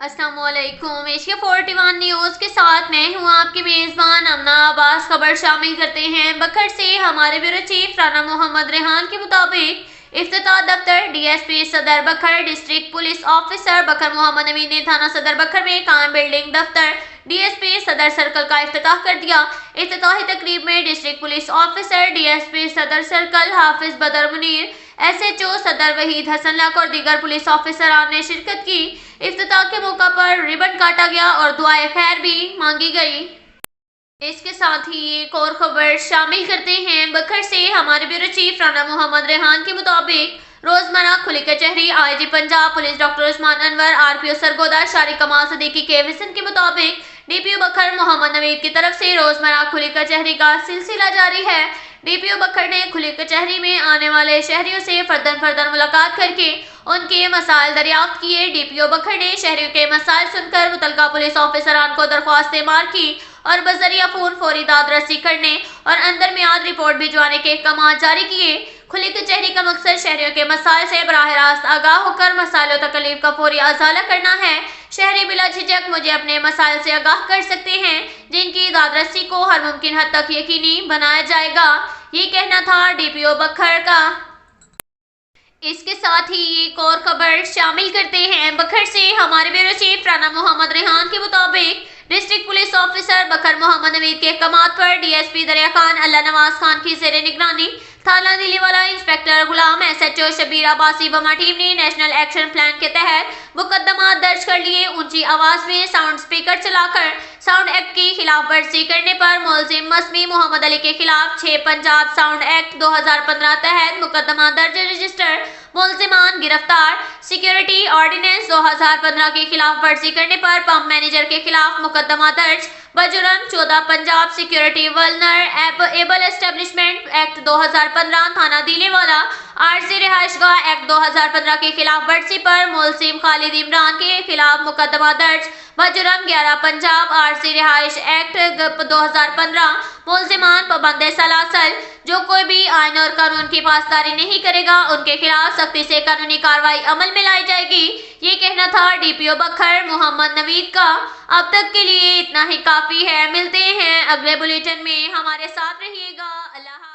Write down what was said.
अस्सलाम वालेकुम। Asia 41 news के साथ मैं हूं आपकी मेज़बान अमना अब्बास। खबर शामिल करते हैं बखर से। हमारे ब्यूरो चीफ राना मोहम्मद रेहान के मुताबिक इफ्तिताह दफ्तर डीएसपी सदर बखर डिस्ट्रिक्ट पुलिस ऑफिसर बखर मोहम्मद नवीद ने थाना सदर बखर में कायम बिल्डिंग दफ्तर डीएसपी सदर सर्कल का इफ्तिताह कर दिया। इफ्तिताही तकरीब में डिस्ट्रिक्ट पुलिस ऑफिसर डीएसपी सदर सर्कल हाफिज बदर मुनीर, एसएचओ सदर वहीद हसन लक और दीगर पुलिस ऑफिसरान ने शिरकत की। इफ्तिताह के मौका पर रिबन काटा गया और दुआए खैर भी मांगी गई। इसके साथ ही एक और खबर शामिल करते हैं बखर से। हमारे ब्यूरो चीफ राना मोहम्मद रेहान के मुताबिक रोजमर्रा खुली कचहरी IG Punjab police doctor Usman Anwar, RPO Sargodha Shariq कमाल सदीकी के विसन के मुताबिक डीपीओ बखर मोहम्मद नवीद की तरफ से रोजमर्रा खुली कचहरी का सिलसिला जारी है। डीपीओ बखर ने खुली कचहरी में आने वाले शहरियों से फर्दन मुलाकात करके उनके मसाइल दरियाफ्त किए। डीपीओ बखर ने शहरियों के मसाइल सुनकर मुतलका पुलिस ऑफिसरान को दरख्वास्तें मार की और बजरिया फोन फौरी दाद रसी करने और अंदर मियाद रिपोर्ट भिजवाने के अहकाम जारी किए। खुली कचहरी का मकसद शहरियों के मसाइल से बराह रास्त आगाह होकर मसाइल तकलीफ का फौरी अजाला करना है। शहरी बिला झिझक मुझे अपने मसाइल से आगाह कर सकते हैं, जिनकी दाद रसी को हर मुमकिन हद तक यकीनी बनाया जाएगा। ये कहना था डीपीओ बखर का। इसके साथ ही एक और खबर शामिल करते हैं बखर से। हमारे ब्यूरो चीफ राना मोहम्मद रेहान के मुताबिक डिस्ट्रिक्ट पुलिस ऑफिसर बखर मोहम्मद नवीद के अहकाम पर डीएसपी दरिया खान अल्लाह नवाज खान की जेर निगरानी थाना दिलीवाला इंस्पेक्टर गुलाम, एसएचओ शबीर अब्बासी बमा टीम ने नेशनल एक्शन प्लान के तहत मुकदमा दर्ज कर लिए। ऊंची आवाज में साउंड स्पीकर चलाकर साउंड एक्ट की खिलाफ वर्जी करने पर मुलजिम मसमी मोहम्मद अली के खिलाफ 6 पंजाब साउंड एक्ट 2015 तहत मुकदमा दर्ज रजिस्टर, मुलजिमान गिरफ्तार। सिक्योरिटी ऑर्डिनेंस 2015 की खिलाफ वर्जी करने पर पंप मैनेजर के खिलाफ मुकदमा दर्ज बजुर्ग 14 Punjab security vulnerable establishment act 2015 थाना दिलीवाला, आरजी रिहाइशगाह एक्ट 2015 के खिलाफ वर्जी पर मुलजिम खालिद इमरान के खिलाफ मुकदमा दर्ज बजुर्ग 11 पंजाब आरजी रिहाइश एक्ट 2015। मुलजिमान पाबंद सलासल जो कोई भी आइन और कानून की पासदारी नहीं करेगा उनके खिलाफ सख्ती से कानूनी कार्रवाई अमल में लाई जाएगी। ये कहना था डीपीओ बखर मोहम्मद नवीद का। अब तक के लिए इतना ही काफी है। मिलते हैं अगले बुलेटिन में, हमारे साथ रहिएगा। अल्लाह।